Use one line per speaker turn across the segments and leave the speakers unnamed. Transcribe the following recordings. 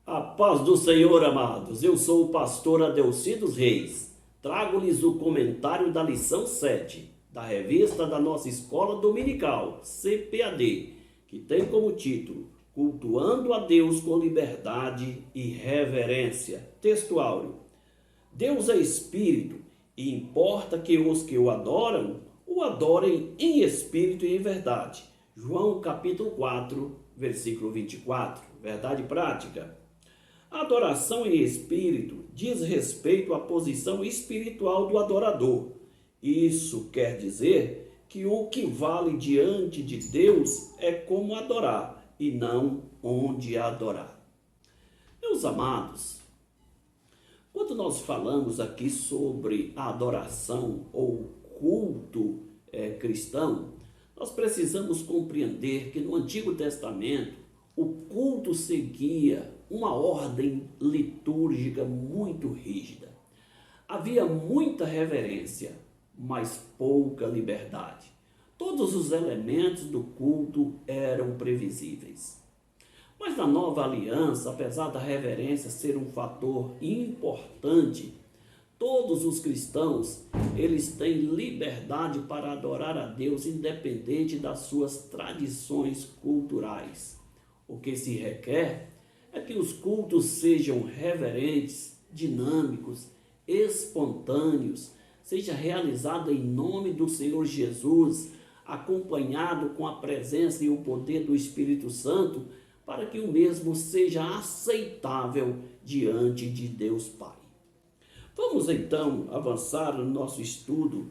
A paz do Senhor, amados. Eu sou o pastor Adelcidos Reis. Trago-lhes o comentário da lição 7 da revista da nossa escola dominical, CPAD, que tem como título Cultuando a Deus com Liberdade e Reverência. Texto áureo. Deus é Espírito e importa que os que o adoram, o adorem em espírito e em verdade. João capítulo 4, versículo 24. Verdade prática. A adoração em espírito diz respeito à posição espiritual do adorador. Isso quer dizer que o que vale diante de Deus é como adorar e não onde adorar. Meus amados, quando nós falamos aqui sobre a adoração ou culto cristão, nós precisamos compreender que no Antigo Testamento o culto seguia uma ordem litúrgica muito rígida. Havia muita reverência, mas pouca liberdade. Todos os elementos do culto eram previsíveis. Mas na nova aliança, apesar da reverência ser um fator importante, todos os cristãos, eles têm liberdade para adorar a Deus independente das suas tradições culturais. O que se requer é que os cultos sejam reverentes, dinâmicos, espontâneos, seja realizado em nome do Senhor Jesus, acompanhado com a presença e o poder do Espírito Santo, para que o mesmo seja aceitável diante de Deus Pai. Vamos então avançar no nosso estudo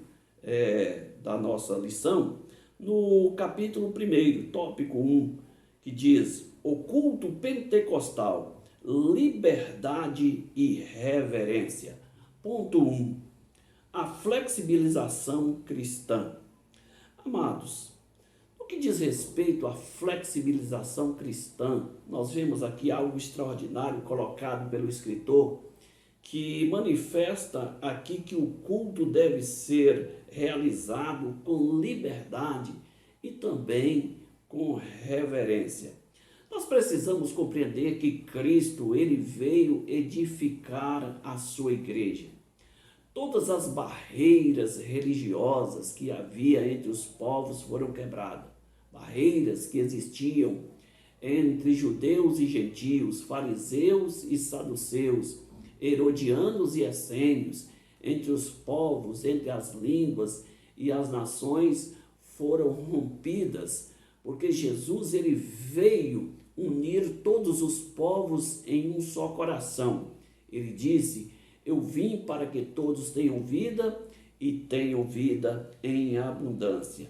da nossa lição, no capítulo 1, tópico 1, que diz: o culto pentecostal, liberdade e reverência. Ponto 1. A flexibilização cristã. Amados, no que diz respeito à flexibilização cristã, nós vemos aqui algo extraordinário colocado pelo escritor, que manifesta aqui que o culto deve ser realizado com liberdade e também com reverência. Nós precisamos compreender que Cristo, ele veio edificar a sua igreja. Todas as barreiras religiosas que havia entre os povos foram quebradas. Barreiras que existiam entre judeus e gentios, fariseus e saduceus, herodianos e essênios, entre os povos, entre as línguas e as nações foram rompidas, porque Jesus ele veio unir todos os povos em um só coração. Ele disse: eu vim para que todos tenham vida e tenham vida em abundância.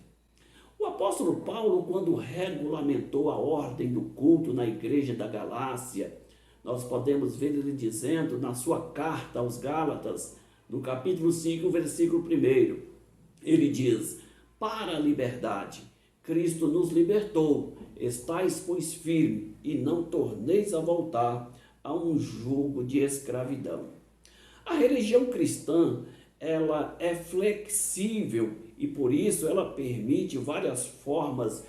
O apóstolo Paulo, quando regulamentou a ordem do culto na igreja da Galácia, nós podemos ver ele dizendo na sua carta aos Gálatas, no capítulo 5, versículo 1, ele diz: para a liberdade Cristo nos libertou, estais, pois, firme, e não torneis a voltar a um jugo de escravidão. A religião cristã, ela é flexível e, por isso, ela permite várias formas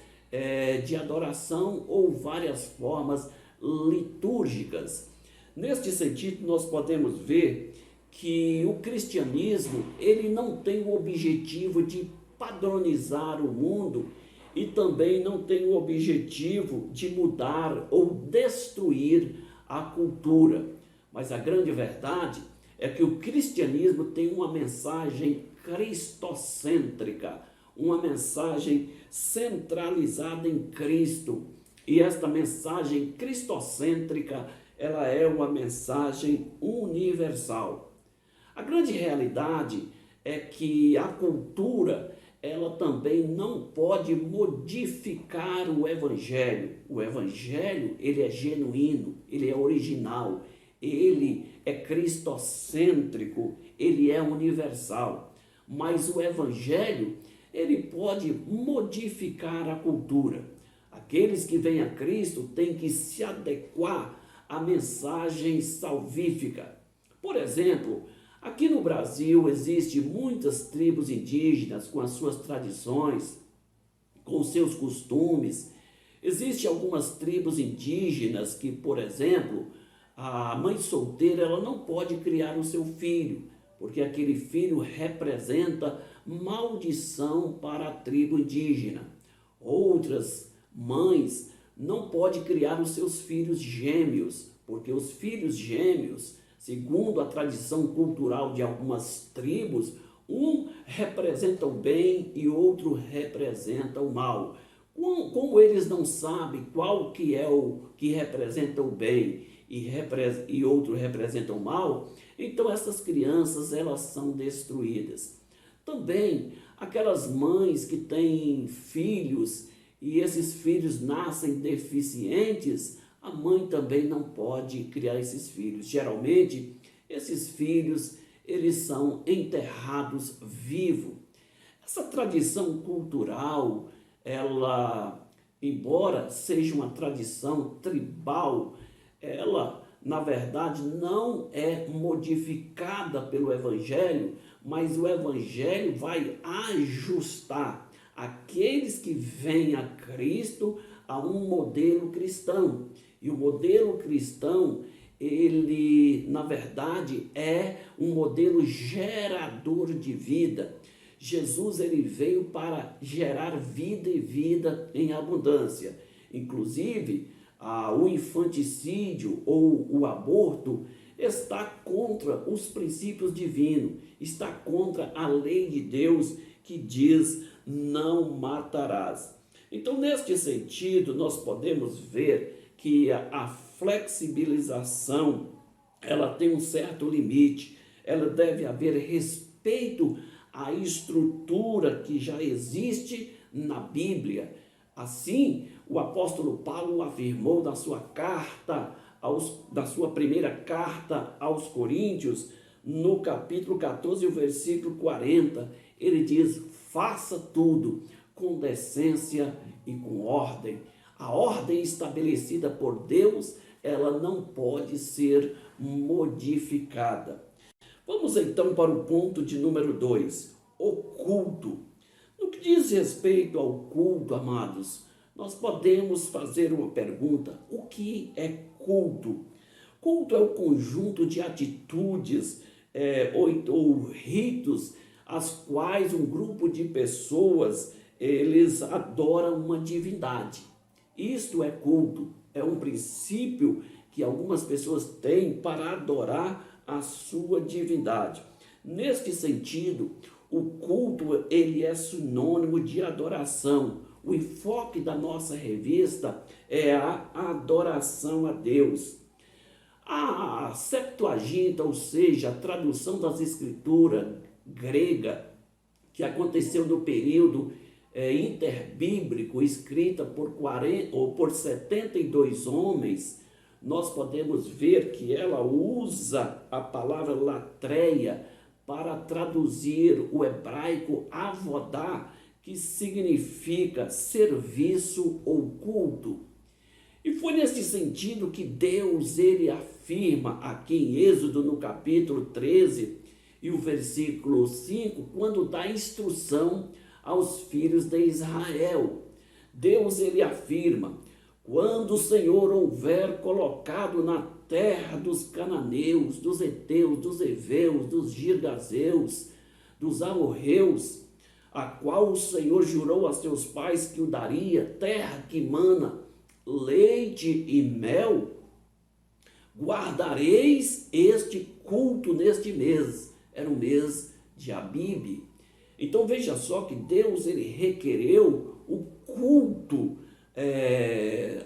de adoração ou várias formas litúrgicas. Neste sentido, nós podemos ver que o cristianismo, ele não tem o objetivo de padronizar o mundo e também não tem o objetivo de mudar ou destruir a cultura. Mas a grande verdade é que o cristianismo tem uma mensagem cristocêntrica, uma mensagem centralizada em Cristo. E esta mensagem cristocêntrica, ela é uma mensagem universal. A grande realidade é que a cultura, ela também não pode modificar o Evangelho. O Evangelho, ele é genuíno, ele é original, ele é cristocêntrico, ele é universal. Mas o Evangelho, ele pode modificar a cultura. Aqueles que vêm a Cristo têm que se adequar à mensagem salvífica. Por exemplo, aqui no Brasil existem muitas tribos indígenas com as suas tradições, com seus costumes. Existem algumas tribos indígenas que, por exemplo, A mãe solteira, ela não pode criar o seu filho, porque aquele filho representa maldição para a tribo indígena. Outras mães não podem criar os seus filhos gêmeos, porque os filhos gêmeos, segundo a tradição cultural de algumas tribos, um representa o bem e outro representa o mal. Como eles não sabem qual que é o que representa o bem e outro representa o mal, então essas crianças, elas são destruídas. Também aquelas mães que têm filhos e esses filhos nascem deficientes, a mãe também não pode criar esses filhos. Geralmente, esses filhos, eles são enterrados vivos. Essa tradição cultural, ela, embora seja uma tradição tribal, ela, na verdade, não é modificada pelo Evangelho, mas o Evangelho vai ajustar aqueles que vêm a Cristo a um modelo cristão. E o modelo cristão, ele, na verdade, é um modelo gerador de vida. Jesus, ele veio para gerar vida e vida em abundância. Inclusive, o infanticídio ou o aborto está contra os princípios divinos, está contra a lei de Deus que diz: não matarás. Então, neste sentido, nós podemos ver que a flexibilização, ela tem um certo limite, ela deve haver respeito à estrutura que já existe na Bíblia. Assim, o apóstolo Paulo afirmou na sua primeira carta aos Coríntios, no capítulo 14, o versículo 40, ele diz: faça tudo com decência e com ordem. A ordem estabelecida por Deus, ela não pode ser modificada. Vamos então para o ponto de número 2, o culto. No que diz respeito ao culto, amados, nós podemos fazer uma pergunta: o que é culto? Culto é o conjunto de atitudes ou ritos as quais um grupo de pessoas, eles adoram uma divindade. Isto é culto, é um princípio que algumas pessoas têm para adorar a sua divindade. Neste sentido, o culto, ele é sinônimo de adoração. O enfoque da nossa revista é a adoração a Deus. A Septuaginta, ou seja, a tradução das Escrituras grega, que aconteceu no período interbíblico, escrita por 72 homens, nós podemos ver que ela usa a palavra latreia para traduzir o hebraico avodá, que significa serviço ou culto. E foi nesse sentido que Deus, ele afirma aqui em Êxodo, no capítulo 13, e o versículo 5, quando dá instrução aos filhos de Israel. Deus, ele afirma: quando o Senhor houver colocado na terra dos cananeus, dos heteus, dos heveus, dos girgazeus, dos amorreus, a qual o Senhor jurou a seus pais que o daria, terra que mana leite e mel, guardareis este culto neste mês. Era o mês de Abibe. Então veja só que Deus, ele requereu o culto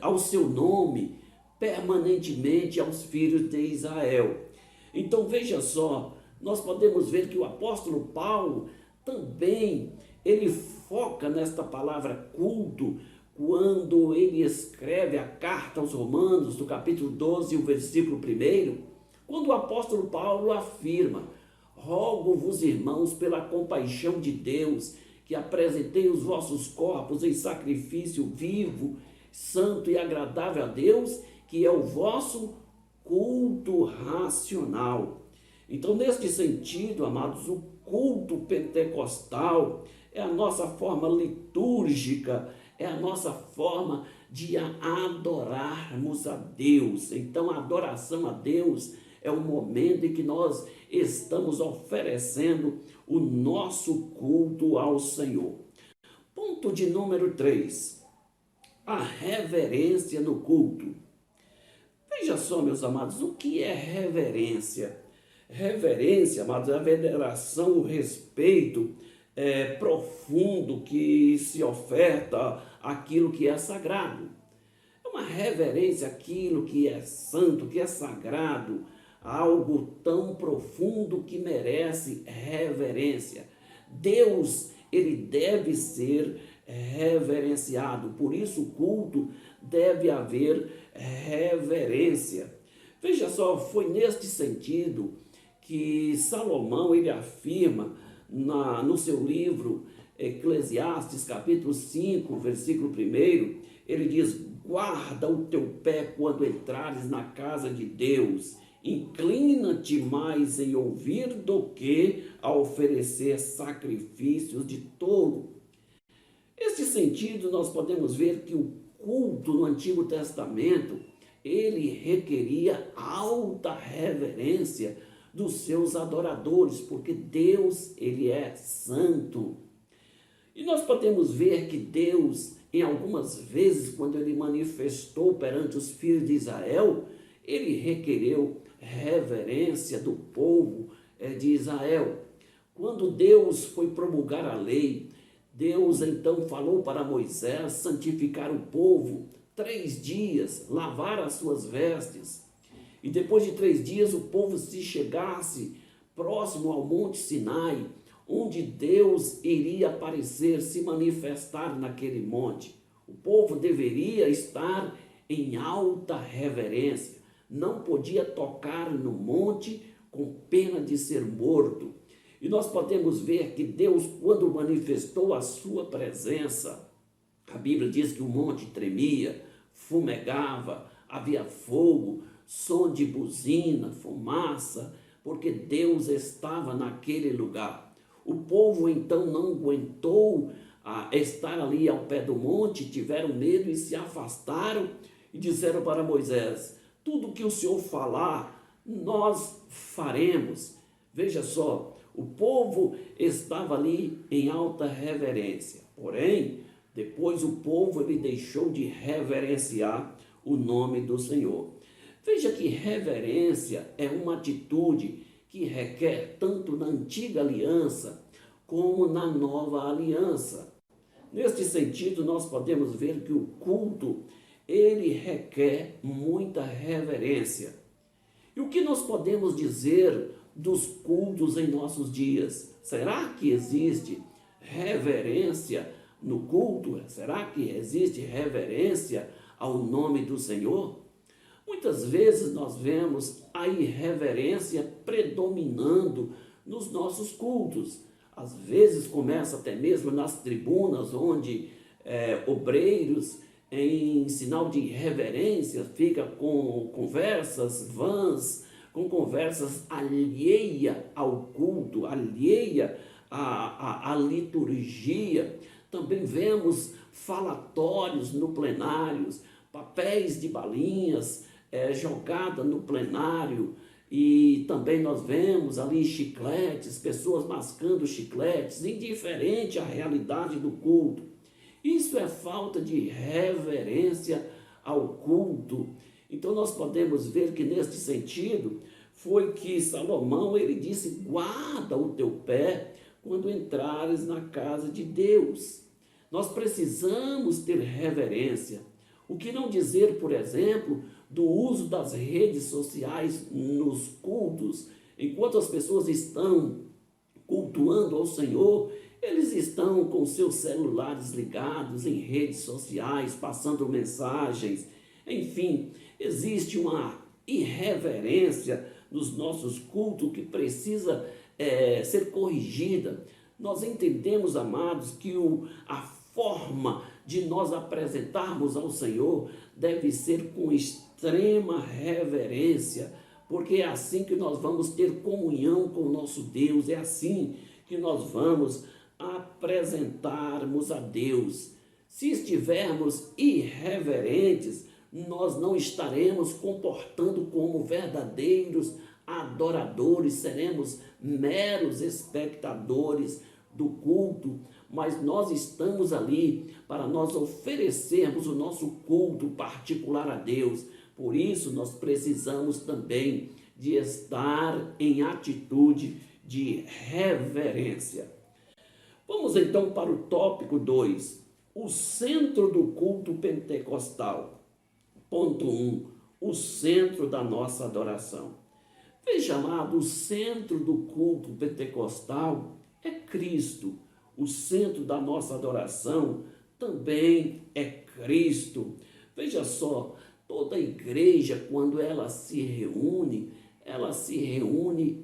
ao seu nome permanentemente aos filhos de Israel. Então veja só, nós podemos ver que o apóstolo Paulo também, ele foca nesta palavra culto, quando ele escreve a carta aos Romanos, no capítulo 12, o versículo 1, quando o apóstolo Paulo afirma: rogo-vos, irmãos, pela compaixão de Deus, que apresentei os vossos corpos em sacrifício vivo, santo e agradável a Deus, que é o vosso culto racional. Então, neste sentido, amados, o culto pentecostal é a nossa forma litúrgica, é a nossa forma de adorarmos a Deus. Então, a adoração a Deus é o momento em que nós estamos oferecendo o nosso culto ao Senhor. Ponto de número 3. A reverência no culto. Veja só, meus amados, o que é reverência? Reverência, amados, é a veneração, o respeito profundo que se oferta àquilo que é sagrado. É uma reverência àquilo que é santo, que é sagrado, algo tão profundo que merece reverência. Deus, ele deve ser reverenciado, por isso o culto deve haver reverência. Veja só, foi neste sentido que Salomão ele afirma no seu livro Eclesiastes, capítulo 5, versículo 1, ele diz: guarda o teu pé quando entrares na casa de Deus, inclina-te mais em ouvir do que a oferecer sacrifícios de tolo. Neste sentido, nós podemos ver que o culto no Antigo Testamento, ele requeria alta reverência dos seus adoradores, porque Deus, ele é santo. E nós podemos ver que Deus, em algumas vezes, quando ele manifestou perante os filhos de Israel, ele requereu reverência do povo de Israel. Quando Deus foi promulgar a lei, Deus então falou para Moisés santificar o povo 3 dias, lavar as suas vestes. E depois de 3 dias o povo se chegasse próximo ao Monte Sinai, onde Deus iria aparecer, se manifestar naquele monte. O povo deveria estar em alta reverência, não podia tocar no monte com pena de ser morto. E nós podemos ver que Deus, quando manifestou a sua presença, a Bíblia diz que o monte tremia, fumegava, havia fogo, som de buzina, fumaça, porque Deus estava naquele lugar. O povo então não aguentou estar ali ao pé do monte, tiveram medo e se afastaram e disseram para Moisés: tudo que o Senhor falar, nós faremos. Veja só, o povo estava ali em alta reverência, porém, depois o povo ele deixou de reverenciar o nome do Senhor. Veja que reverência é uma atitude que requer tanto na antiga aliança como na nova aliança. Neste sentido, nós podemos ver que o culto, ele requer muita reverência. E o que nós podemos dizer dos cultos em nossos dias? Será que existe reverência no culto? Será que existe reverência ao nome do Senhor? Muitas vezes nós vemos a irreverência predominando nos nossos cultos. Às vezes começa até mesmo nas tribunas, onde obreiros, em sinal de reverência, fica com conversas vãs, com conversas alheia ao culto, alheia à liturgia. Também vemos falatórios no plenários, papéis de balinhas jogada no plenário, e também nós vemos ali chicletes, pessoas mascando chicletes, indiferente à realidade do culto. Isso é falta de reverência ao culto. Então nós podemos ver que neste sentido foi que Salomão ele disse: guarda o teu pé quando entrares na casa de Deus. Nós precisamos ter reverência. O que não dizer, por exemplo, do uso das redes sociais nos cultos? Enquanto as pessoas estão cultuando ao Senhor, eles estão com seus celulares ligados em redes sociais, passando mensagens. Enfim, existe uma irreverência nos nossos cultos que precisa ser corrigida. Nós entendemos, amados, que a forma de nós apresentarmos ao Senhor deve ser com extrema reverência, porque é assim que nós vamos ter comunhão com o nosso Deus, é assim que nós vamos apresentarmos a Deus. Se estivermos irreverentes, nós não estaremos comportando como verdadeiros adoradores, seremos meros espectadores do culto, mas nós estamos ali para nós oferecermos o nosso culto particular a Deus. Por isso nós precisamos também de estar em atitude de reverência. Vamos então para o tópico 2, o centro do culto pentecostal. Ponto 1, o centro da nossa adoração. Veja, amado, o centro do culto pentecostal é Cristo. O centro da nossa adoração também é Cristo. Veja só, toda igreja, quando ela se reúne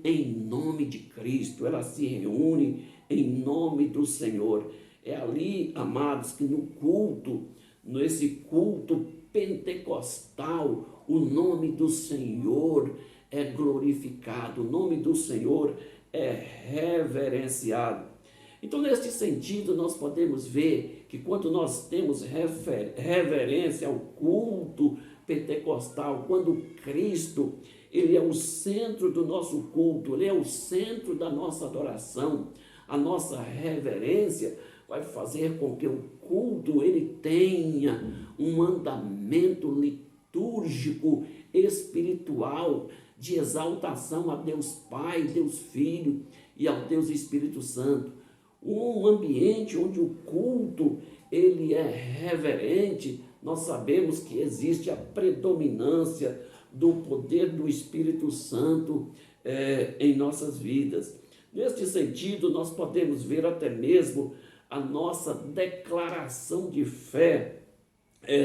em nome de Cristo, ela se reúne em nome do Senhor. É ali, amados, que no culto, nesse culto pentecostal, o nome do Senhor é glorificado, o nome do Senhor é reverenciado. Então, neste sentido, nós podemos ver que quando nós temos reverência ao culto pentecostal, quando Cristo, ele é o centro do nosso culto, ele é o centro da nossa adoração, a nossa reverência vai fazer com que o culto ele tenha um andamento litúrgico, espiritual, de exaltação a Deus Pai, Deus Filho e ao Deus Espírito Santo. Um ambiente onde o culto ele é reverente, nós sabemos que existe a predominância do poder do Espírito Santo em nossas vidas. Neste sentido, nós podemos ver até mesmo a nossa declaração de fé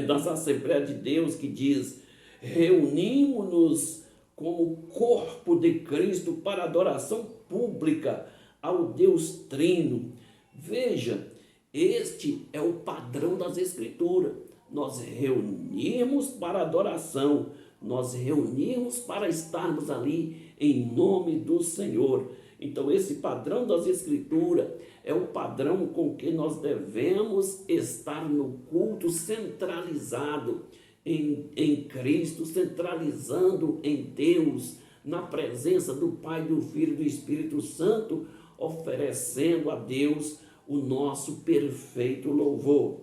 das Assembleias de Deus, que diz: reunimos-nos como corpo de Cristo para adoração pública ao Deus Trino. Veja, este é o padrão das Escrituras. Nós reunimos para adoração, nós reunimos para estarmos ali em nome do Senhor. Então, esse padrão das Escrituras é o padrão com que nós devemos estar no culto, centralizado em Cristo, centralizando em Deus, na presença do Pai, do Filho e do Espírito Santo, oferecendo a Deus o nosso perfeito louvor.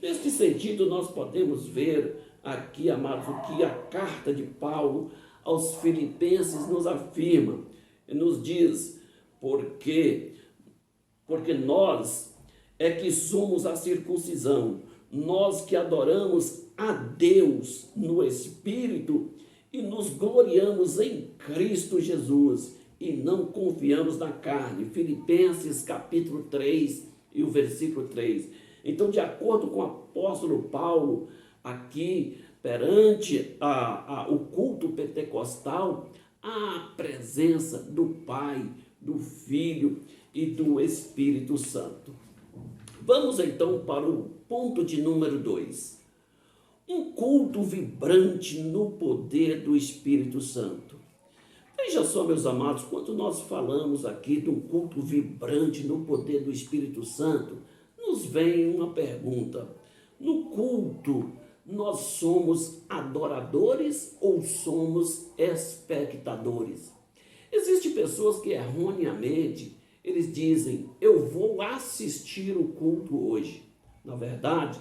Neste sentido, nós podemos ver aqui, amados, o que a carta de Paulo aos Filipenses nos afirma. Ele nos diz: porque nós é que somos a circuncisão, nós que adoramos a Deus no Espírito e nos gloriamos em Cristo Jesus e não confiamos na carne. Filipenses capítulo 3 e o versículo 3. Então, de acordo com o apóstolo Paulo, aqui perante o culto pentecostal, a presença do Pai, do Filho e do Espírito Santo. Vamos então para o ponto de número 2. Um culto vibrante no poder do Espírito Santo. Veja só, meus amados, quando nós falamos aqui de um culto vibrante no poder do Espírito Santo, nos vem uma pergunta: no culto, nós somos adoradores ou somos espectadores? Existem pessoas que erroneamente, eles dizem: eu vou assistir o culto hoje. Na verdade,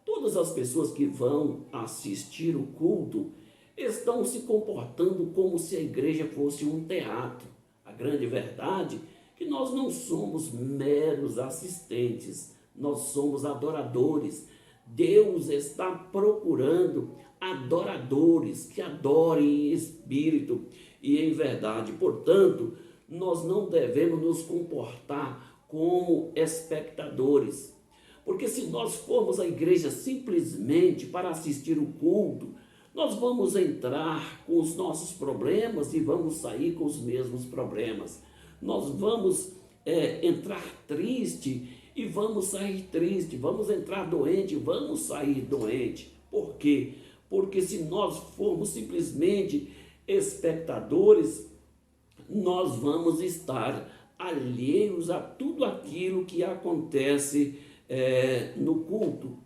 todas as pessoas que vão assistir o culto estão se comportando como se a igreja fosse um teatro. A grande verdade é que nós não somos meros assistentes, nós somos adoradores. Deus está procurando adoradores que adorem em espírito e em verdade. Portanto, nós não devemos nos comportar como espectadores. Porque se nós formos à igreja simplesmente para assistir o culto, nós vamos entrar com os nossos problemas e vamos sair com os mesmos problemas. Nós vamos entrar triste e vamos sair triste, vamos entrar doente, vamos sair doente. Por quê? Porque se nós formos simplesmente espectadores, nós vamos estar alheios a tudo aquilo que acontece no culto.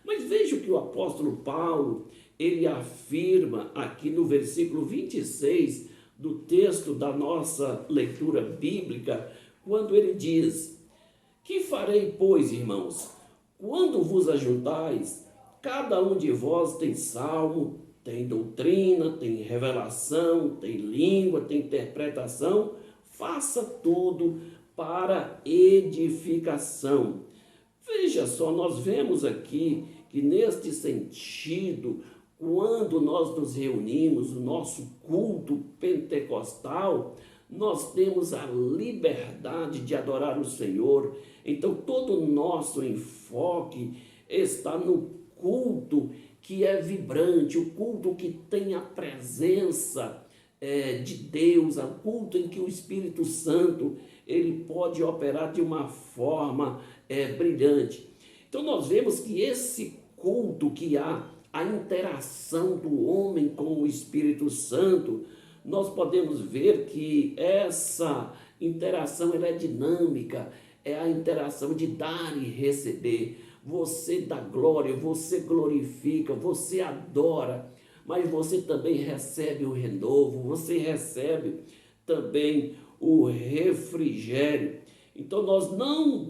Mas veja o que o apóstolo Paulo, ele afirma aqui no versículo 26 do texto da nossa leitura bíblica, quando ele diz: que farei, pois, irmãos, quando vos ajuntais, cada um de vós tem salmo, tem doutrina, tem revelação, tem língua, tem interpretação, faça tudo para edificação. Veja só, nós vemos aqui que neste sentido, quando nós nos reunimos, o nosso culto pentecostal, nós temos a liberdade de adorar o Senhor. Então, todo o nosso enfoque está no culto que é vibrante, o culto que tem a presença de Deus, o culto em que o Espírito Santo ele pode operar de uma forma brilhante. Então, nós vemos que esse culto que há a interação do homem com o Espírito Santo, nós podemos ver que essa interação ela é dinâmica, é a interação de dar e receber. Você dá glória, você glorifica, você adora, mas você também recebe o renovo, você recebe também o refrigério. Então nós não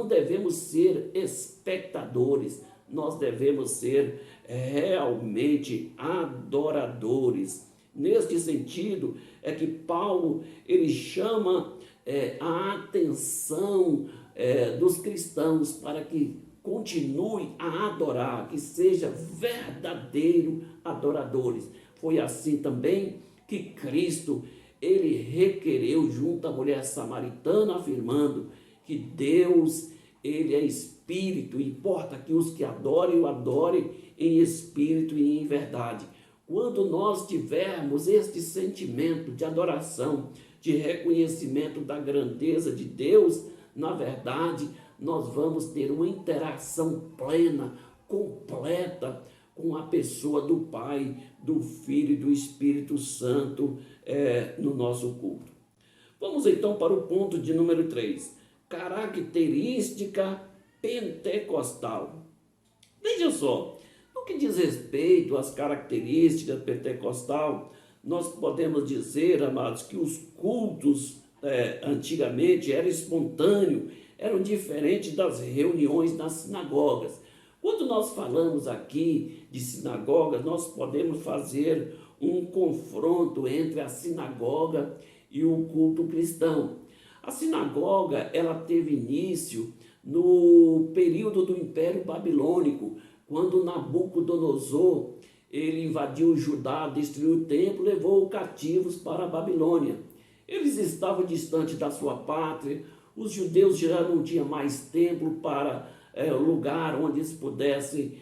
devemos ser espectadores, nós devemos ser realmente adoradores. Neste sentido é que Paulo ele chama a atenção dos cristãos para que continue a adorar, que seja verdadeiro adoradores. Foi assim também que Cristo ele requereu junto à mulher samaritana, afirmando que Deus ele é espírito, importa que os que adorem o adorem em espírito e em verdade. Quando nós tivermos este sentimento de adoração, de reconhecimento da grandeza de Deus, na verdade, nós vamos ter uma interação plena, completa com a pessoa do Pai, do Filho e do Espírito Santo no nosso culto. Vamos então para o ponto de número 3. Característica pentecostal. Veja só, no que diz respeito às características pentecostal, nós podemos dizer, amados, que os cultos antigamente eram espontâneos, eram diferentes das reuniões nas sinagogas. Quando nós falamos aqui de sinagogas, nós podemos fazer um confronto entre a sinagoga e o culto cristão. A sinagoga, ela teve início no período do Império Babilônico, quando Nabucodonosor, ele invadiu Judá, destruiu o templo, levou cativos para a Babilônia. Eles estavam distantes da sua pátria, os judeus já não tinham mais templo para lugar onde eles pudessem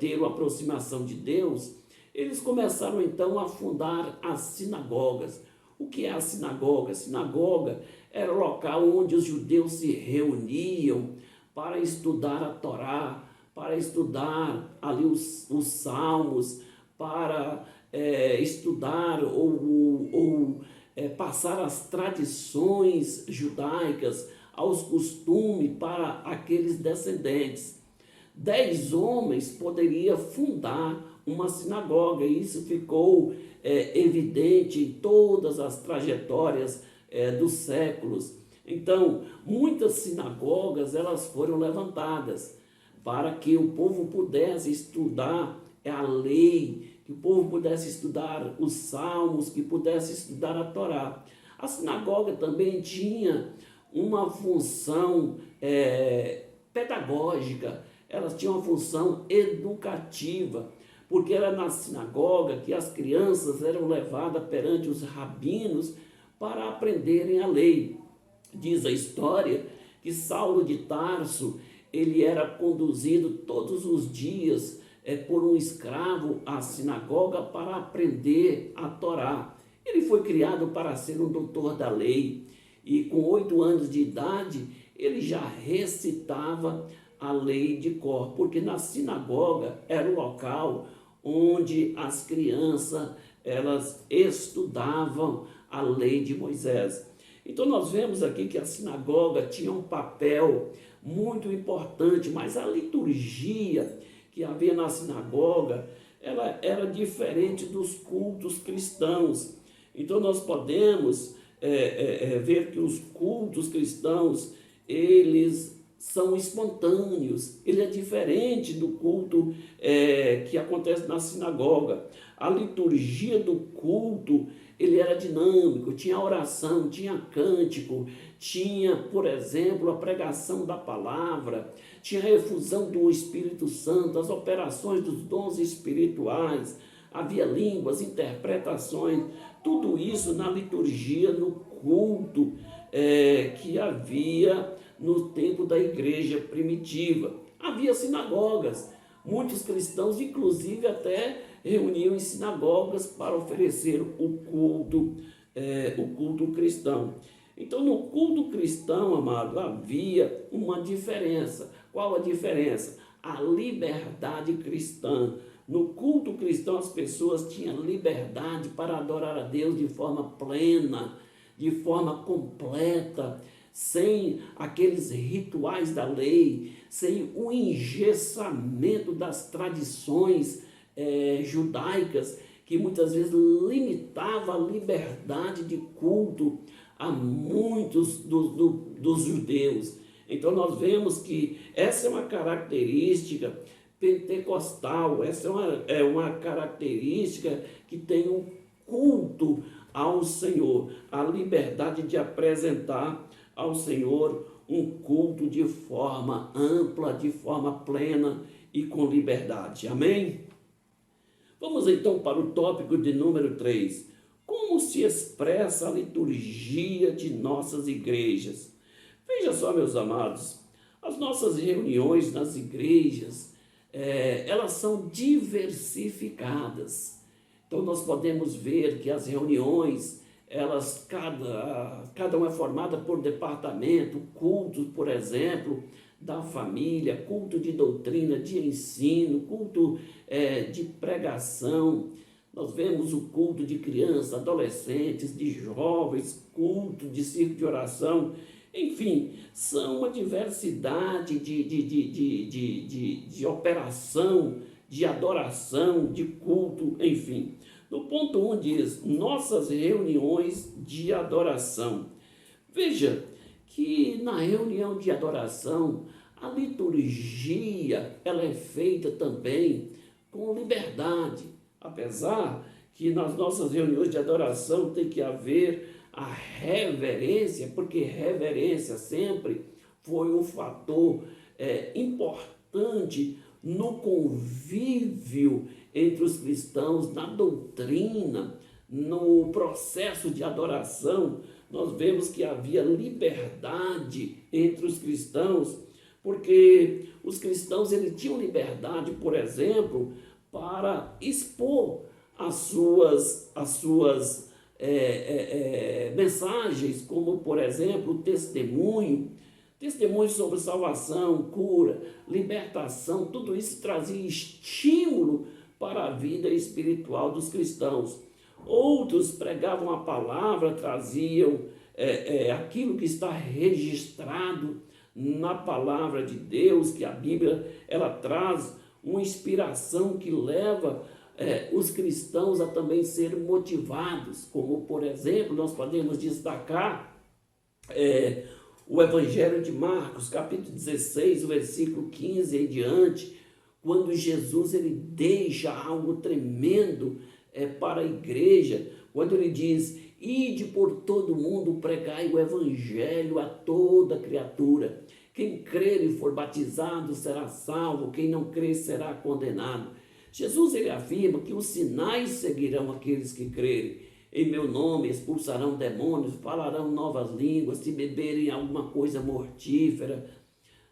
ter uma aproximação de Deus. Eles começaram então a fundar as sinagogas. O que é a sinagoga? A sinagoga era o local onde os judeus se reuniam para estudar a Torá, para estudar ali os salmos, para estudar ou passar as tradições judaicas, aos costumes para aqueles descendentes. 10 homens poderiam fundar uma sinagoga, e isso ficou evidente em todas as trajetórias dos séculos. Então, muitas sinagogas elas foram levantadas para que o povo pudesse estudar a lei, que o povo pudesse estudar os salmos, que pudesse estudar a Torá. A sinagoga também tinha uma função pedagógica, elas tinham uma função educativa, porque era na sinagoga que as crianças eram levadas perante os rabinos para aprenderem a lei. Diz a história que Saulo de Tarso, ele era conduzido todos os dias por um escravo à sinagoga para aprender a Torá. Ele foi criado para ser um doutor da lei e com 8 anos de idade ele já recitava a lei de cor, porque na sinagoga era o local onde as crianças elas estudavam a lei de Moisés. Então nós vemos aqui que a sinagoga tinha um papel muito importante, mas a liturgia que havia na sinagoga, ela era diferente dos cultos cristãos. Então nós podemos ver que os cultos cristãos, eles são espontâneos, ele é diferente do culto que acontece na sinagoga. A liturgia do culto, ele era dinâmico, tinha oração, tinha cântico, tinha, por exemplo, a pregação da palavra, tinha a efusão do Espírito Santo, as operações dos dons espirituais, havia línguas, interpretações, tudo isso na liturgia, no culto que havia no tempo da igreja primitiva. Havia sinagogas, muitos cristãos, inclusive, até reuniam em sinagogas para oferecer o culto cristão. Então, no culto cristão, amado, havia uma diferença. Qual a diferença? A liberdade cristã. No culto cristão, as pessoas tinham liberdade para adorar a Deus de forma plena, de forma completa, sem aqueles rituais da lei, sem o engessamento das tradições judaicas, que muitas vezes limitava a liberdade de culto a muitos dos judeus. Então nós vemos que essa é uma característica pentecostal, essa é uma característica que tem um culto ao Senhor, a liberdade de apresentar ao Senhor um culto de forma ampla, de forma plena e com liberdade. Amém? Vamos então para o tópico de número 3. Como se expressa a liturgia de nossas igrejas? Veja só, meus amados, as nossas reuniões nas igrejas, elas são diversificadas. Então nós podemos ver que as reuniões, cada uma é formada por departamento, culto, por exemplo, da família, culto de doutrina, de ensino, culto de pregação. Nós vemos o culto de crianças, adolescentes, de jovens, culto de círculo de oração. Enfim, são uma diversidade de operação, de adoração, de culto, enfim. No ponto 1 diz, nossas reuniões de adoração. Veja que na reunião de adoração, a liturgia ela é feita também com liberdade, apesar que nas nossas reuniões de adoração tem que haver a reverência, porque reverência sempre foi um fator importante no convívio entre os cristãos, na doutrina, no processo de adoração. Nós vemos que havia liberdade entre os cristãos, porque os cristãos eles tinham liberdade, por exemplo, para expor as suas mensagens, como, por exemplo, o testemunho sobre salvação, cura, libertação, tudo isso trazia estímulo para a vida espiritual dos cristãos. Outros pregavam a palavra, traziam aquilo que está registrado na palavra de Deus, que a Bíblia ela traz uma inspiração que leva os cristãos a também serem motivados, como, por exemplo, nós podemos destacar o Evangelho de Marcos, capítulo 16, o versículo 15 em diante, quando Jesus ele deixa algo tremendo para a igreja, quando ele diz, ide por todo mundo, pregai o Evangelho a toda criatura. Quem crer e for batizado será salvo, quem não crer será condenado. Jesus ele afirma que os sinais seguirão aqueles que crerem. Em meu nome expulsarão demônios, falarão novas línguas, se beberem alguma coisa mortífera,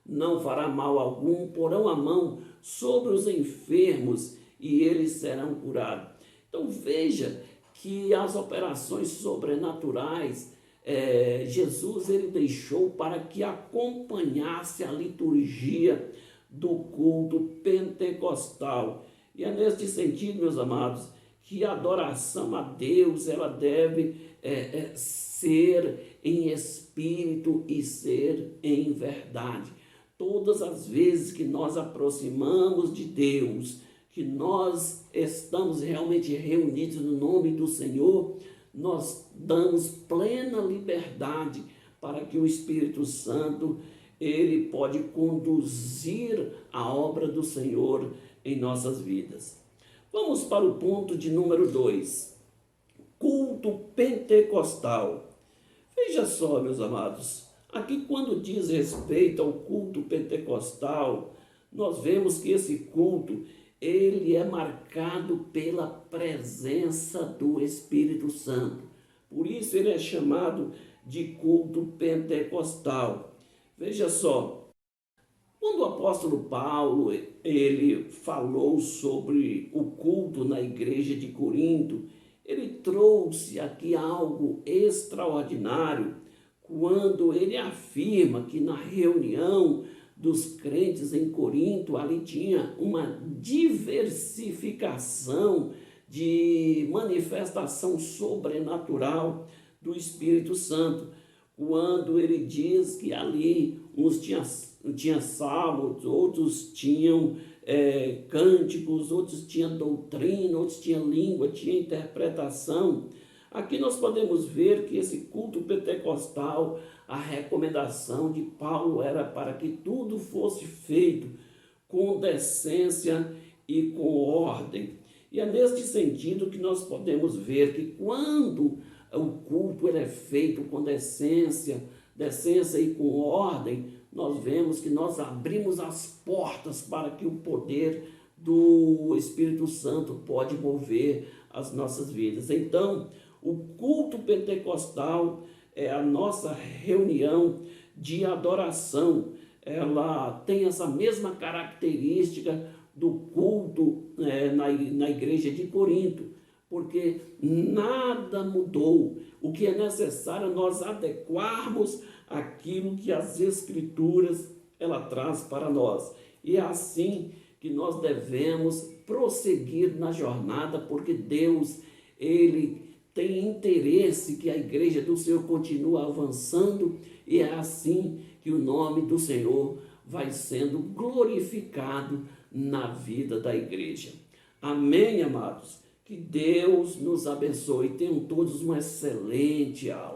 não fará mal algum, porão a mão sobre os enfermos e eles serão curados. Então veja que as operações sobrenaturais, Jesus ele deixou para que acompanhasse a liturgia do culto pentecostal. E é neste sentido, meus amados, que a adoração a Deus ela deve ser em espírito e ser em verdade. Todas as vezes que nós aproximamos de Deus, que nós estamos realmente reunidos no nome do Senhor, nós damos plena liberdade para que o Espírito Santo, ele pode conduzir a obra do Senhor em nossas vidas. Vamos para o ponto de número 2, culto pentecostal. Veja só, meus amados, aqui quando diz respeito ao culto pentecostal, nós vemos que esse culto, ele é marcado pela presença do Espírito Santo. Por isso ele é chamado de culto pentecostal. Veja só, quando o apóstolo Paulo, ele falou sobre o culto na igreja de Corinto, ele trouxe aqui algo extraordinário, quando ele afirma que na reunião dos crentes em Corinto, ali tinha uma diversificação de manifestação sobrenatural do Espírito Santo. Quando ele diz que ali uns tinham salmos, outros tinham cânticos, outros tinham doutrina, outros tinham língua, tinha interpretação. Aqui nós podemos ver que esse culto pentecostal, a recomendação de Paulo era para que tudo fosse feito com decência e com ordem. E é neste sentido que nós podemos ver que quando o culto ele é feito com decência e com ordem, nós vemos que nós abrimos as portas para que o poder do Espírito Santo pode mover as nossas vidas. Então, o culto pentecostal é a nossa reunião de adoração. Ela tem essa mesma característica do culto na igreja de Corinto, porque nada mudou. O que é necessário é nós adequarmos aquilo que as Escrituras ela traz para nós. E é assim que nós devemos prosseguir na jornada, porque Deus, ele tem interesse que a igreja do Senhor continue avançando, e é assim que o nome do Senhor vai sendo glorificado na vida da igreja. Amém, amados? Que Deus nos abençoe. Tenham todos uma excelente aula.